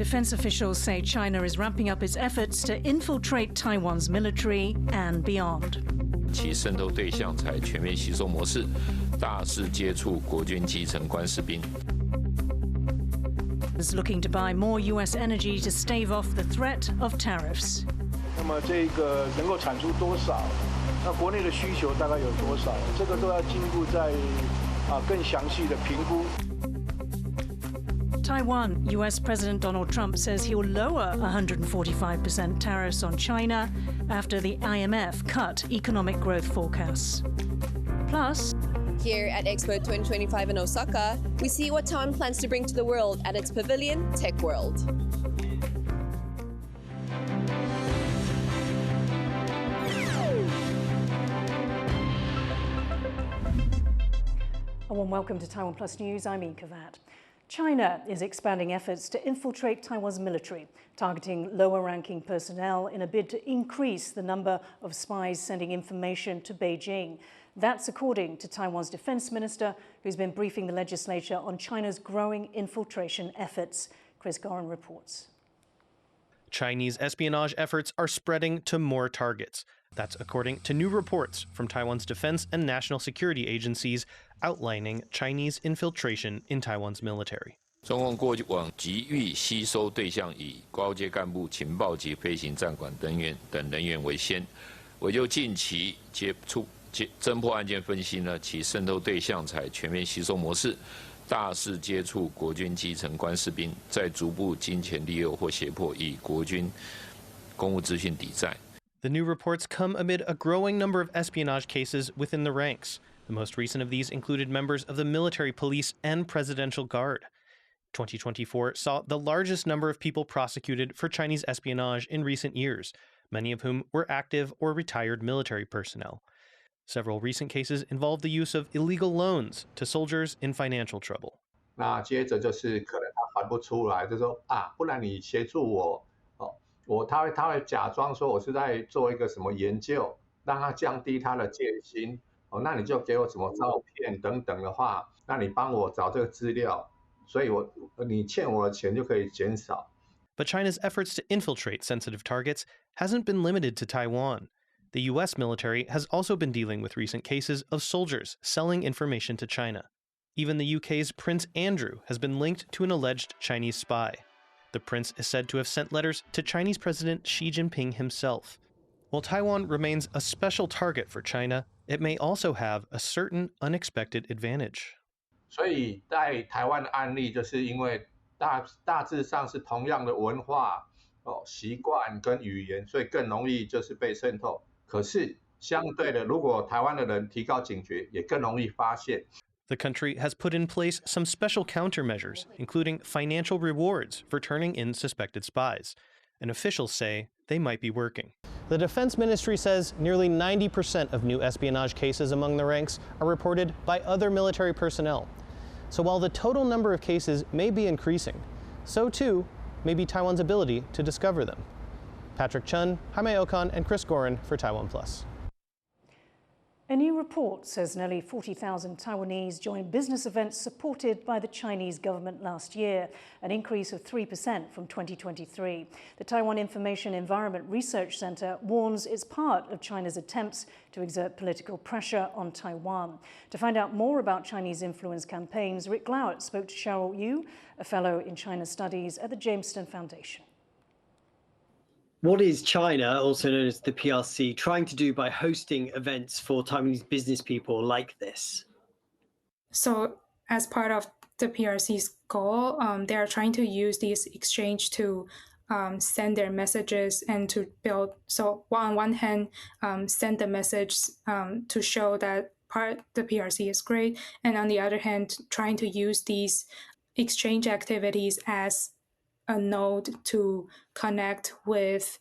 Defense officials say China is ramping up its efforts to infiltrate Taiwan's military and beyond. 其渗透对象采全面吸收模式，大肆接触国军基层官士兵。Is looking to buy more U.S. energy to stave off the threat of tariffs. 那么这个能够产出多少？那国内的需求大概有多少？这个都要进一步再更详细的评估。 Taiwan, US President Donald Trump says he'll lower 145% tariffs on China after the IMF cut economic growth forecasts. Plus, here at Expo 2025 in Osaka, we see what Taiwan plans to bring to the world at its Pavilion, TechWorld. A warm welcome to TaiwanPlus News. I'm Yin Khvat. China is expanding efforts to infiltrate Taiwan's military, targeting lower-ranking personnel in a bid to increase the number of spies sending information to Beijing. That's according to Taiwan's defense minister, who's been briefing the legislature on China's growing infiltration efforts. Chris Gorin reports. Chinese espionage efforts are spreading to more targets. That's according to new reports from Taiwan's defense and national security agencies outlining Chinese infiltration in Taiwan's military. 中共过往急欲吸收对象以高阶干部、情报及飞行战管等人员为先，我就近期侦破案件分析呢，其渗透对象采全面吸收模式，大肆接触国军基层官士兵，再逐步金钱利诱或胁迫，以国军公务资讯抵债。 The new reports come amid a growing number of espionage cases within the ranks. The most recent of these included members of the military police and Presidential Guard. 2024 saw the largest number of people prosecuted for Chinese espionage in recent years, many of whom were active or retired military personnel. Several recent cases involved the use of illegal loans to soldiers in financial trouble. 那接着就是可能他还不出来，就说不然你协助我。 他会假装说我是在做一个什么研究，让他降低他的戒心。那你就给我什么照片等等的话，那你帮我找这个资料，所以你欠我的钱就可以减少。 But China's efforts to infiltrate sensitive targets hasn't been limited to Taiwan. The U.S. military has also been dealing with recent cases of soldiers selling information to China. Even the UK's Prince Andrew has been linked to an alleged Chinese spy. The prince is said to have sent letters to Chinese President Xi Jinping himself. While Taiwan remains a special target for China, it may also have a certain unexpected advantage. 所以在台湾的案例，就是因为大致上是同样的文化、习惯跟语言，所以更容易就是被渗透。可是相对的，如果台湾的人提高警觉，也更容易发现。 The country has put in place some special countermeasures, including financial rewards for turning in suspected spies. And officials say they might be working. The Defense Ministry says nearly 90% of new espionage cases among the ranks are reported by other military personnel. So while the total number of cases may be increasing, so too may be Taiwan's ability to discover them. Patrick Chun, Jaime Okan, and Chris Gorin for TaiwanPlus. A new report says nearly 40,000 Taiwanese joined business events supported by the Chinese government last year, an increase of 3% from 2023. The Taiwan Information Environment Research Center warns it's part of China's attempts to exert political pressure on Taiwan. To find out more about Chinese influence campaigns, Rick Glauert spoke to Cheryl Yu, a fellow in China Studies at the Jamestown Foundation. What is China, also known as the PRC, trying to do by hosting events for Taiwanese business people like this? So as part of the PRC's goal, they are trying to use this exchange to send their messages and to build. So on one hand, send the message to show that the PRC is great. And on the other hand, trying to use these exchange activities as a node to connect with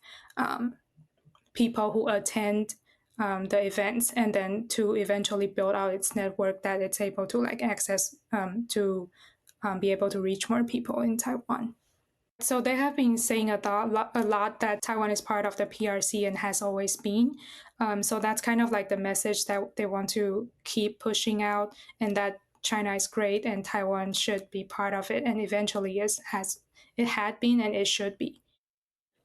people who attend the events, and then to eventually build out its network that it's able to access to be able to reach more people in Taiwan. So they have been saying a lot that Taiwan is part of the PRC and has always been. So that's kind of like the message that they want to keep pushing out, and that China is great and Taiwan should be part of it, and eventually it had been and it should be.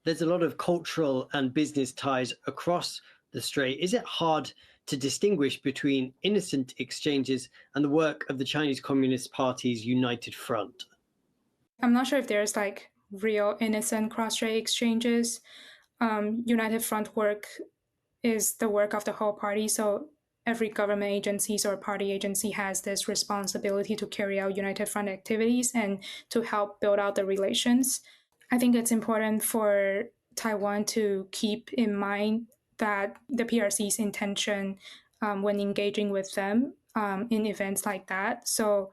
There's a lot of cultural and business ties across the strait. Is it hard to distinguish between innocent exchanges and the work of the Chinese Communist Party's United Front? I'm not sure if there's like real innocent cross-strait exchanges. United Front work is the work of the whole party, so every government agencies or party agency has this responsibility to carry out United Front activities and to help build out the relations. I think it's important for Taiwan to keep in mind that the PRC's intention when engaging with them in events like that. So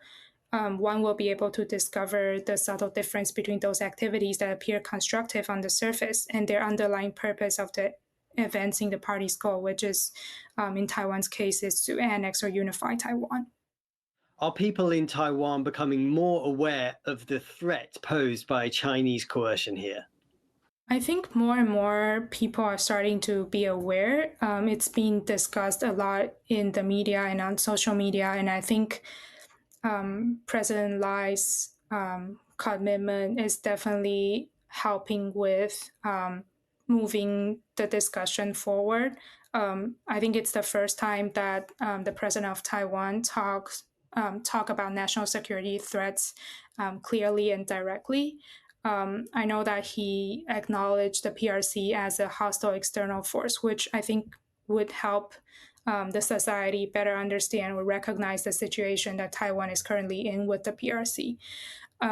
one will be able to discover the subtle difference between those activities that appear constructive on the surface and their underlying purpose of the advancing the party's goal, which is, in Taiwan's case, is to annex or unify Taiwan. Are people in Taiwan becoming more aware of the threat posed by Chinese coercion here? I think more and more people are starting to be aware. It's been discussed a lot in the media and on social media, and I think President Lai's commitment is definitely helping with moving the discussion forward. I think it's the first time that the president of Taiwan talk about national security threats clearly and directly. I know that he acknowledged the PRC as a hostile external force, which I think would help the society better understand or recognize the situation that Taiwan is currently in with the PRC.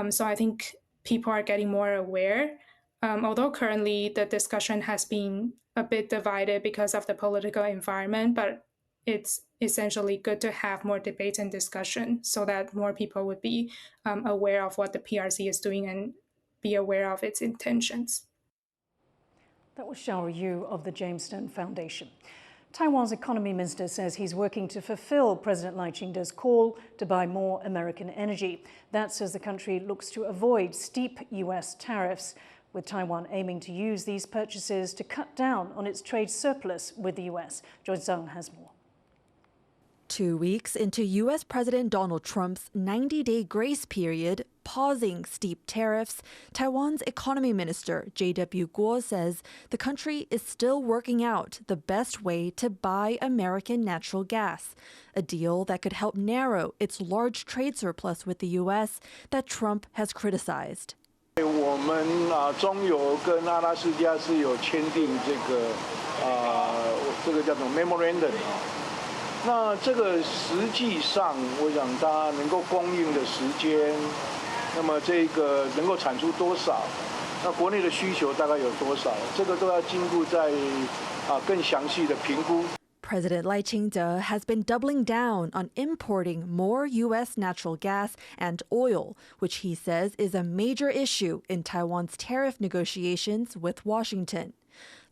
So I think people are getting more aware. Although currently the discussion has been a bit divided because of the political environment, but it's essentially good to have more debate and discussion so that more people would be aware of what the PRC is doing and be aware of its intentions. That was Xiao Yu of the Jamestown Foundation. Taiwan's economy minister says he's working to fulfill President Lai Ching-te's call to buy more American energy. That says the country looks to avoid steep US tariffs, with Taiwan aiming to use these purchases to cut down on its trade surplus with the US. Joy Zhang has more. 2 weeks into U.S. President Donald Trump's 90-day grace period, pausing steep tariffs, Taiwan's economy minister, J.W. Guo, says the country is still working out the best way to buy American natural gas, a deal that could help narrow its large trade surplus with the U.S. that Trump has criticized. 我们中油跟阿拉斯加是有签订这个叫做 memorandum。那这个实际上，我想它能够供应的时间，那么这个能够产出多少，那国内的需求大概有多少，这个都要经过在更详细的评估。 President Lai Ching-te has been doubling down on importing more U.S. natural gas and oil, which he says is a major issue in Taiwan's tariff negotiations with Washington.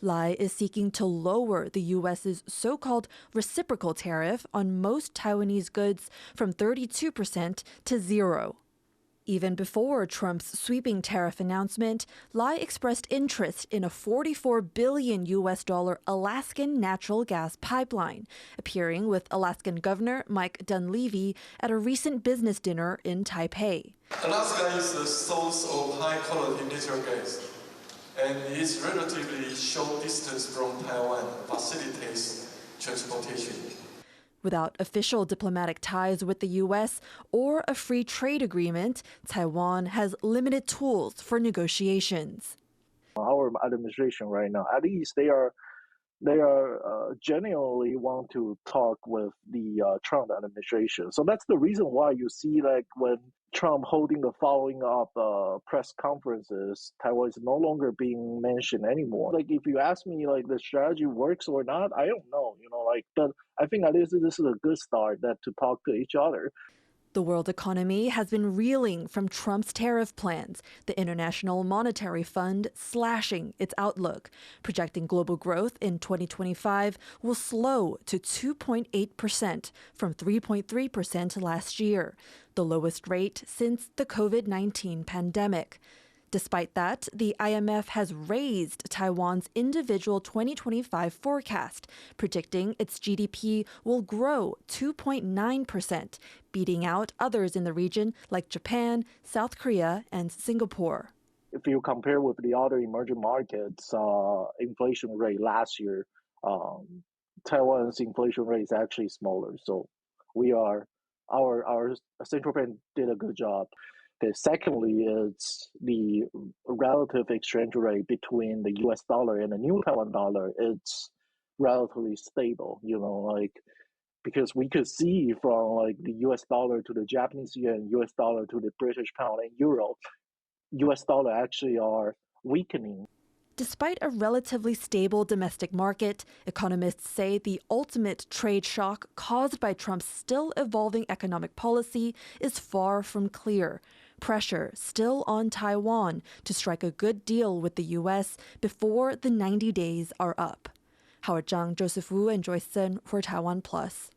Lai is seeking to lower the U.S.'s so-called reciprocal tariff on most Taiwanese goods from 32% to 0%. Even before Trump's sweeping tariff announcement, Lai expressed interest in a $44 billion Alaskan natural gas pipeline, appearing with Alaskan Governor Mike Dunleavy at a recent business dinner in Taipei. Alaska is the source of high-quality natural gas, and its relatively short distance from Taiwan facilitates transportation. Without official diplomatic ties with the U.S. or a free trade agreement, Taiwan has limited tools for negotiations. Our administration right now, at least they are genuinely want to talk with the Trump administration. So that's the reason why you see like when Trump holding the following up press conferences, Taiwan is no longer being mentioned anymore. Like if you ask me like the strategy works or not, I don't know, but I think at least this is a good start that to talk to each other. The world economy has been reeling from Trump's tariff plans, the International Monetary Fund slashing its outlook, projecting global growth in 2025 will slow to 2.8% from 3.3% last year, the lowest rate since the COVID-19 pandemic. Despite that, the IMF has raised Taiwan's individual 2025 forecast, predicting its GDP will grow 2.9%, beating out others in the region like Japan, South Korea, and Singapore. If you compare with the other emerging markets, inflation rate last year, Taiwan's inflation rate is actually smaller. So our central bank did a good job. Okay, secondly, it's the relative exchange rate between the US dollar and the new Taiwan dollar. It's relatively stable, because we could see from the US dollar to the Japanese yen, US dollar to the British pound and euro, US dollar actually are weakening. Despite a relatively stable domestic market, economists say the ultimate trade shock caused by Trump's still evolving economic policy is far from clear. Pressure still on Taiwan to strike a good deal with the U.S. before the 90 days are up. Howard Zhang, Joseph Wu, and Joyce Sun for TaiwanPlus.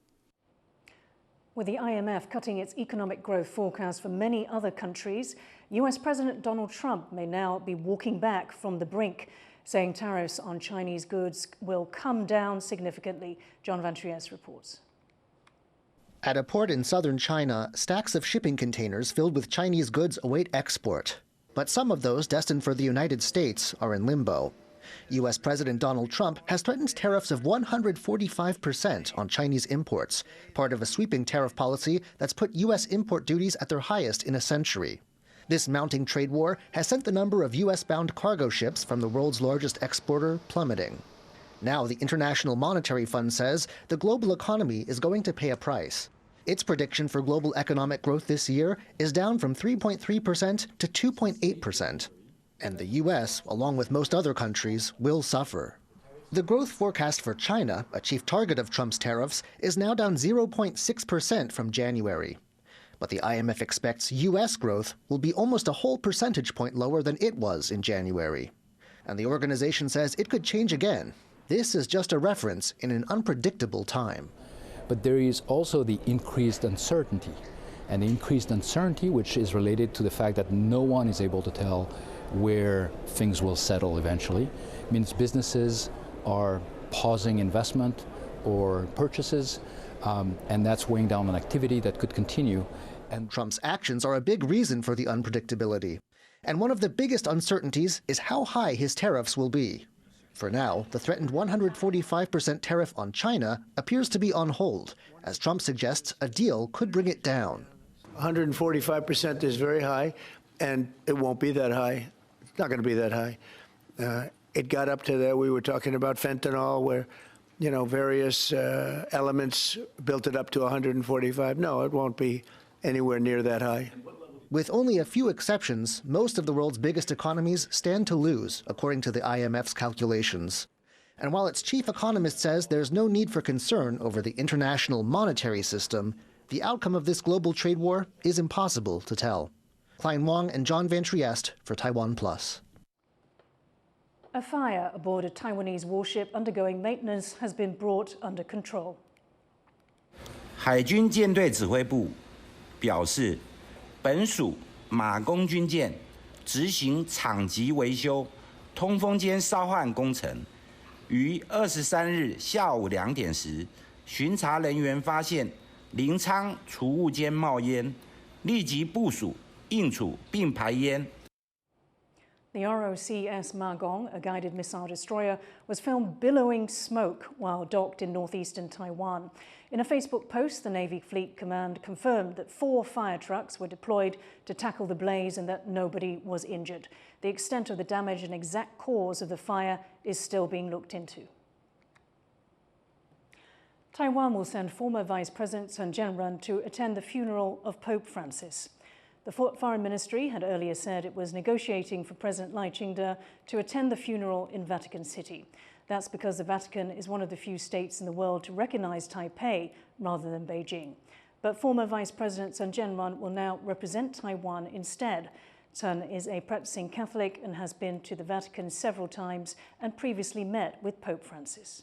With the IMF cutting its economic growth forecast for many other countries, US President Donald Trump may now be walking back from the brink, saying tariffs on Chinese goods will come down significantly. John Van Trieste reports. At a port in southern China, stacks of shipping containers filled with Chinese goods await export. But some of those destined for the United States are in limbo. U.S. President Donald Trump has threatened tariffs of 145% on Chinese imports, part of a sweeping tariff policy that's put U.S. import duties at their highest in a century. This mounting trade war has sent the number of U.S.-bound cargo ships from the world's largest exporter plummeting. Now the International Monetary Fund says the global economy is going to pay a price. Its prediction for global economic growth this year is down from 3.3% to 2.8%. And the U.S., along with most other countries, will suffer. The growth forecast for China, a chief target of Trump's tariffs, is now down 0.6% from January. But the IMF expects U.S. growth will be almost a whole percentage point lower than it was in January. And the organization says it could change again. This is just a reference in an unpredictable time. But there is also the increased uncertainty. And the increased uncertainty, which is related to the fact that no one is able to tell where things will settle eventually, means businesses are pausing investment or purchases, and that's weighing down on activity that could continue. And Trump's actions are a big reason for the unpredictability. And one of the biggest uncertainties is how high his tariffs will be. For now, the threatened 145% tariff on China appears to be on hold, as Trump suggests a deal could bring it down. 145% is very high, and it won't be that high. It's not going to be that high. It got up to there. We were talking about fentanyl, where, various elements built it up to 145. No, it won't be anywhere near that high. With only a few exceptions, most of the world's biggest economies stand to lose, according to the IMF's calculations. And while its chief economist says there's no need for concern over the international monetary system, the outcome of this global trade war is impossible to tell. Klein Wong and John Van Trieste for TaiwanPlus. A fire aboard a Taiwanese warship undergoing maintenance has been brought under control. 海军舰队指挥部表示，本属马公军舰执行厂级维修、通风间烧焊工程，于23日下午2点时，巡查人员发现临舱储物间冒烟，立即部署应处并排烟。 The ROCS Magong, a guided missile destroyer, was filmed billowing smoke while docked in northeastern Taiwan. In a Facebook post, the Navy Fleet Command confirmed that 4 fire trucks were deployed to tackle the blaze and that nobody was injured. The extent of the damage and exact cause of the fire is still being looked into. Taiwan will send former Vice President Chen Chien-jen to attend the funeral of Pope Francis. The Foreign Ministry had earlier said it was negotiating for President Lai Ching-te to attend the funeral in Vatican City. That's because the Vatican is one of the few states in the world to recognize Taipei rather than Beijing. But former Vice President Chen Chien-jen will now represent Taiwan instead. Chen is a practicing Catholic and has been to the Vatican several times and previously met with Pope Francis.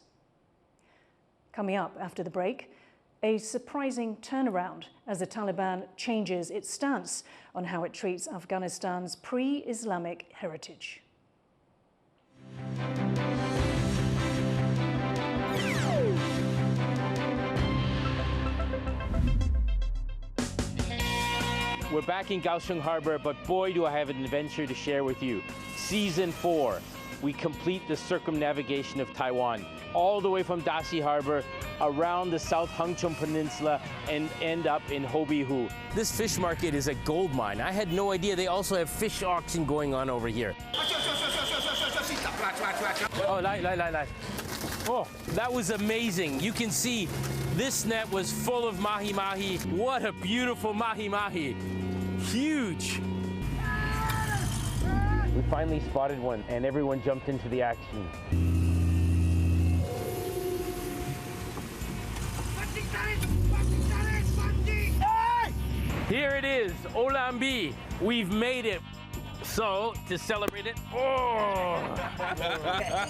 Coming up after the break, a surprising turnaround as the Taliban changes its stance on how it treats Afghanistan's pre-Islamic heritage. We're back in Kaohsiung Harbor, but boy, do I have an adventure to share with you. Season 4, we complete the circumnavigation of Taiwan, all the way from Daxi Harbor, around the South Hangzhou Peninsula, and end up in Hobihu. This fish market is a gold mine. I had no idea they also have fish auction going on over here. Oh, lai. Oh, that was amazing. You can see this net was full of mahi-mahi. What a beautiful mahi-mahi. Huge. We finally spotted one, and everyone jumped into the action. Here it is, Olambi. We've made it. So, to celebrate it,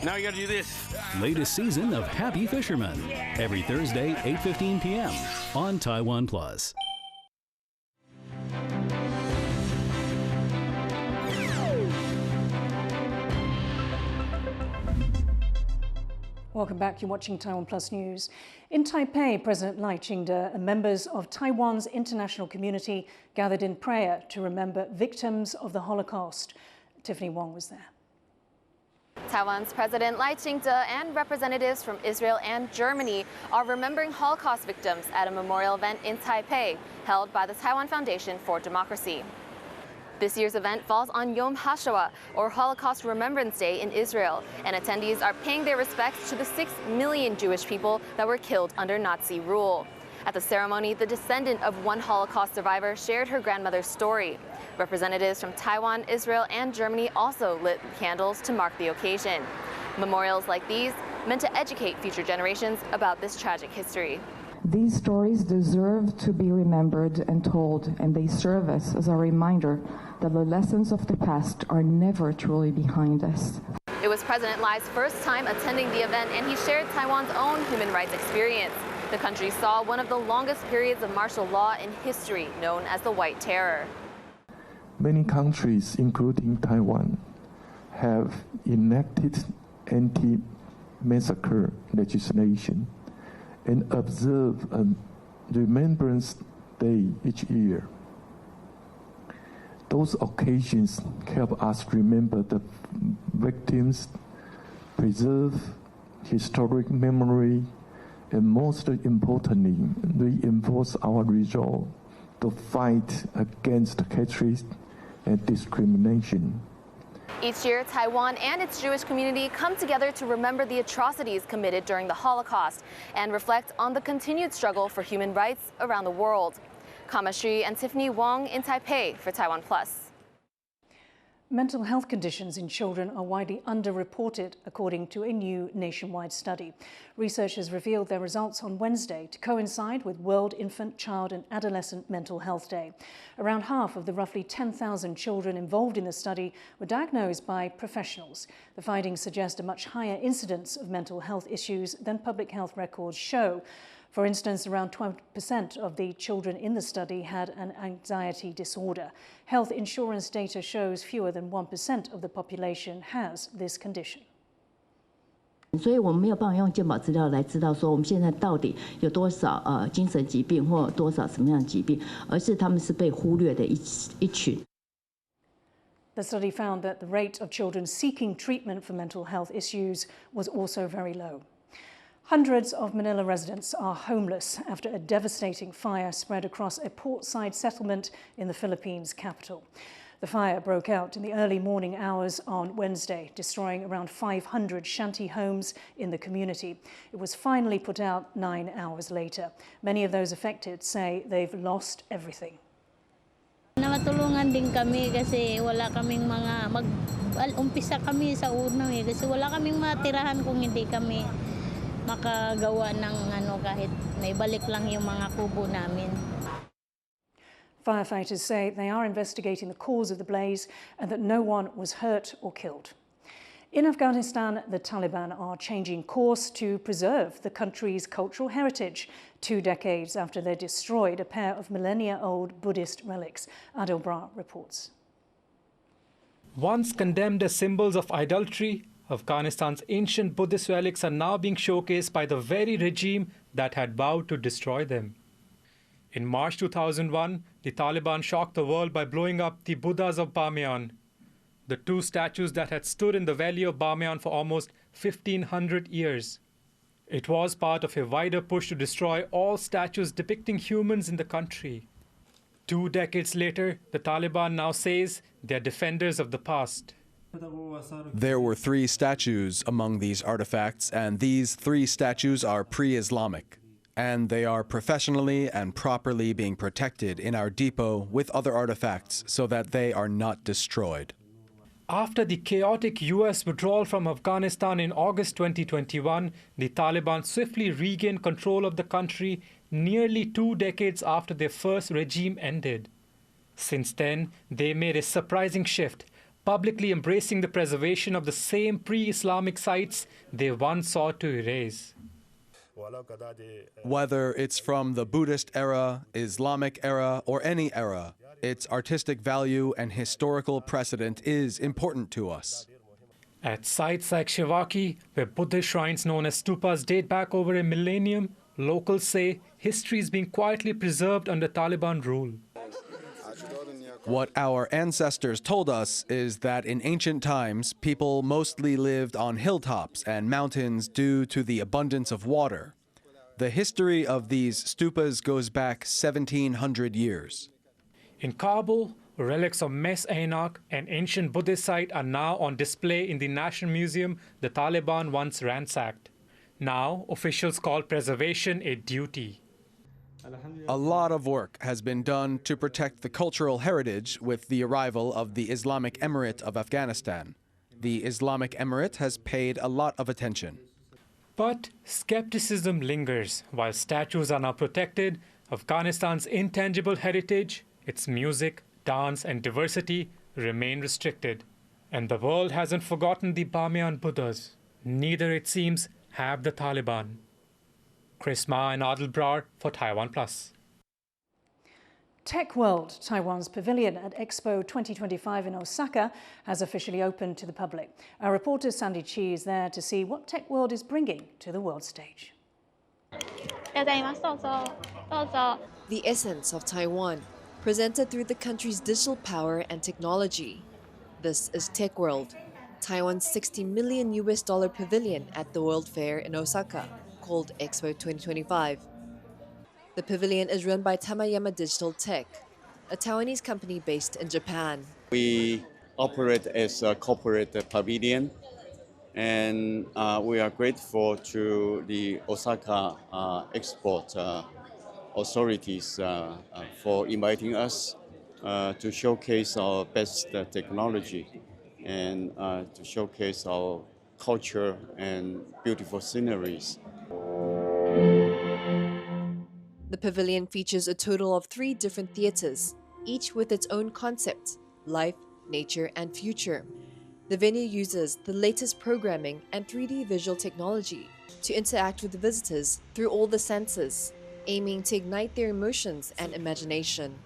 now you gotta do this. Latest season of Happy Fisherman, every Thursday, 8:15 p.m. on TaiwanPlus. Welcome back. You're watching TaiwanPlus News. In Taipei, President Lai Ching-te and members of Taiwan's international community gathered in prayer to remember victims of the Holocaust. Tiffany Wong was there. Taiwan's President Lai Ching-te and representatives from Israel and Germany are remembering Holocaust victims at a memorial event in Taipei, held by the Taiwan Foundation for Democracy. This year's event falls on Yom HaShoah, or Holocaust Remembrance Day in Israel, and attendees are paying their respects to the 6 million Jewish people that were killed under Nazi rule. At the ceremony, the descendant of one Holocaust survivor shared her grandmother's story. Representatives from Taiwan, Israel, and Germany also lit candles to mark the occasion. Memorials like these meant to educate future generations about this tragic history. These stories deserve to be remembered and told, and they serve us as a reminder that the lessons of the past are never truly behind us. It was President Lai's first time attending the event, and he shared Taiwan's own human rights experience. The country saw one of the longest periods of martial law in history, known as the White Terror. Many countries, including Taiwan, have enacted anti-massacre legislation and observe a Remembrance Day each year. Those occasions help us remember the victims, preserve historic memory, and most importantly, reinforce our resolve to fight against hatred and discrimination. Each year, Taiwan and its Jewish community come together to remember the atrocities committed during the Holocaust and reflect on the continued struggle for human rights around the world. Kama Shi and Tiffany Wong in Taipei for TaiwanPlus. Mental health conditions in children are widely underreported, according to a new nationwide study. Researchers revealed their results on Wednesday to coincide with World Infant, Child and Adolescent Mental Health Day. Around half of the roughly 10,000 children involved in the study were diagnosed by professionals. The findings suggest a much higher incidence of mental health issues than public health records show. For instance, around 12% of the children in the study had an anxiety disorder. Health insurance data shows fewer than 1% of the population has this condition. 所以我们没有办法用健保资料来知道说我们现在到底有多少精神疾病或多少什么样的疾病，而是他们是被忽略的一群。 The study found that the rate of children seeking treatment for mental health issues was also very low. Hundreds of Manila residents are homeless after a devastating fire spread across a portside settlement in the Philippines' capital. The fire broke out in the early morning hours on Wednesday, destroying around 500 shanty homes in the community. It was finally put out 9 hours later. Many of those affected say they've lost everything. Natulungan din kami kasi wala kaming mga umpisa kami sa unang kasi wala kaming matirahan kung hindi kami makagawa ng kahit naibalik lang yung mga kubo namin. Firefighters say they are investigating the cause of the blaze and that no one was hurt or killed. In Afghanistan, the Taliban are changing course to preserve the country's cultural heritage 2 decades after they destroyed a pair of millennia-old Buddhist relics. Adil Bra reports. Once condemned as symbols of idolatry, Afghanistan's ancient Buddhist relics are now being showcased by the very regime that had vowed to destroy them. In March 2001, the Taliban shocked the world by blowing up the Buddhas of Bamiyan, the 2 statues that had stood in the valley of Bamiyan for almost 1,500 years. It was part of a wider push to destroy all statues depicting humans in the country. 2 decades later, the Taliban now says they're defenders of the past. There were 3 statues among these artifacts, and these 3 statues are pre-Islamic. And they are professionally and properly being protected in our depot with other artifacts so that they are not destroyed. After the chaotic US withdrawal from Afghanistan in August 2021, the Taliban swiftly regained control of the country nearly 2 decades after their first regime ended. Since then, they made a surprising shift, publicly embracing the preservation of the same pre-Islamic sites they once sought to erase. Whether it's from the Buddhist era, Islamic era, or any era, its artistic value and historical precedent is important to us. At sites like Shivaki, where Buddhist shrines known as stupas date back over a millennium, locals say history is being quietly preserved under Taliban rule. What our ancestors told us is that in ancient times, people mostly lived on hilltops and mountains due to the abundance of water. The history of these stupas goes back 1,700 years. In Kabul, relics of Mes Ainak, an ancient Buddhist site, are now on display in the National Museum the Taliban once ransacked. Now, officials call preservation a duty. A lot of work has been done to protect the cultural heritage with the arrival of the Islamic Emirate of Afghanistan. The Islamic Emirate has paid a lot of attention. But skepticism lingers. While statues are now protected, Afghanistan's intangible heritage, its music, dance, and diversity remain restricted. And the world hasn't forgotten the Bamiyan Buddhas. Neither, it seems, have the Taliban. Chris Ma and Adil Brar for TaiwanPlus. TechWorld, Taiwan's pavilion at Expo 2025 in Osaka, has officially opened to the public. Our reporter Sandy Chi is there to see what TechWorld is bringing to the world stage. The essence of Taiwan, presented through the country's digital power and technology. This is TechWorld, Taiwan's $60 million pavilion at the World Fair in Osaka, called Expo 2025. The pavilion is run by Tamayama Digital Tech, a Taiwanese company based in Japan. We operate as a corporate pavilion, and we are grateful to the Osaka export authorities for inviting us to showcase our best technology and to showcase our culture and beautiful sceneries. The pavilion features a total of 3 different theaters, each with its own concept: life, nature, and future. The venue uses the latest programming and 3D visual technology to interact with the visitors through all the senses, aiming to ignite their emotions and imagination.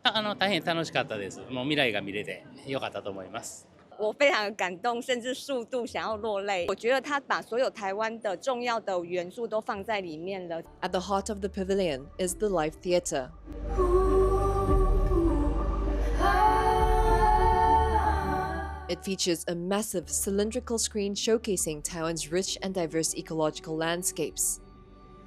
大変楽しかったです。もう未来が見れて良かったと思います。我非常感动，甚至速度想要落泪。我觉得他把所有台湾的重要的元素都放在里面了。At the heart of the pavilion is the live theater. It features a massive cylindrical screen showcasing Taiwan's rich and diverse ecological landscapes.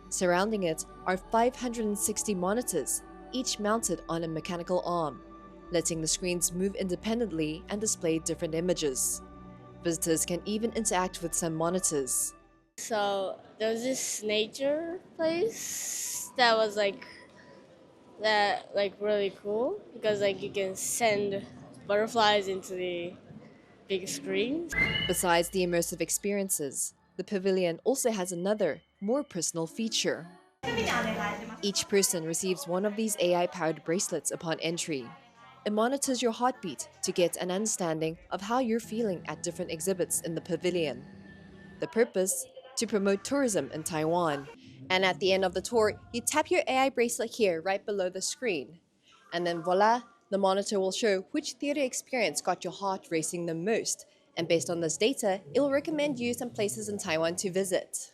Surrounding it are 560 monitors, each mounted on a mechanical arm, letting the screens move independently and display different images. Visitors can even interact with some monitors. So there was this nature place that was really cool because you can send butterflies into the big screen. Besides the immersive experiences, the pavilion also has another, more personal feature. Each person receives one of these AI-powered bracelets upon entry. it monitors your heartbeat to get an understanding of how you're feeling at different exhibits in the pavilion. The purpose? To promote tourism in Taiwan. And at the end of the tour, you tap your AI bracelet here right below the screen. And then voila, the monitor will show which theater experience got your heart racing the most. And based on this data, it will recommend you some places in Taiwan to visit.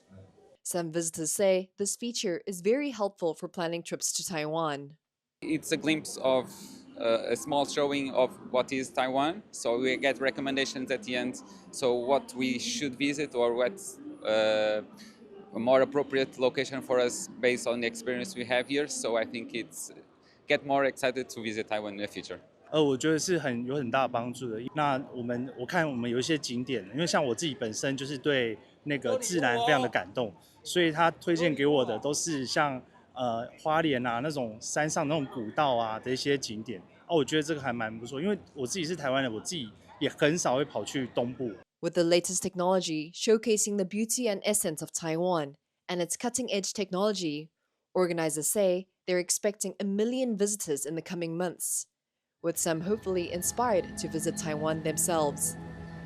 Some visitors say this feature is very helpful for planning trips to Taiwan. It's a glimpse of a small showing of what is Taiwan, so we get recommendations at the end, so what we should visit or what's a more appropriate location for us based on the experience we have here, so I think it's get more excited to visit Taiwan in the future. 我觉得是有很大帮助的。那我看我们有一些景点，因为像我自己本身就是对那个自然非常的感动，所以他推荐给我的都是像花莲啊那种山上那种古道啊的一些景点。我觉得这个还蛮不错，因为我自己是台湾人，我自己也很少会跑去东部。With the latest technology showcasing the beauty and essence of Taiwan and its cutting-edge technology, organizers say they're expecting 1 million visitors in the coming months, with some hopefully inspired to visit Taiwan themselves.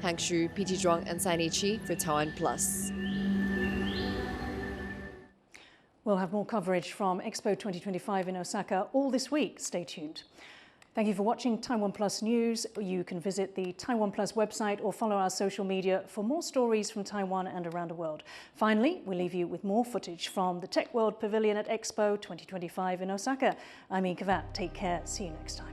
Hang Shu, PT Zhuang, and Sani Chi for TaiwanPlus. We'll have more coverage from Expo 2025 in Osaka all this week. Stay tuned. Thank you for watching TaiwanPlus News. You can visit the TaiwanPlus website or follow our social media for more stories from Taiwan and around the world. Finally, we leave you with more footage from the TechWorld Pavilion at Expo 2025 in Osaka. I'm Yin Khvat. Take care. See you next time.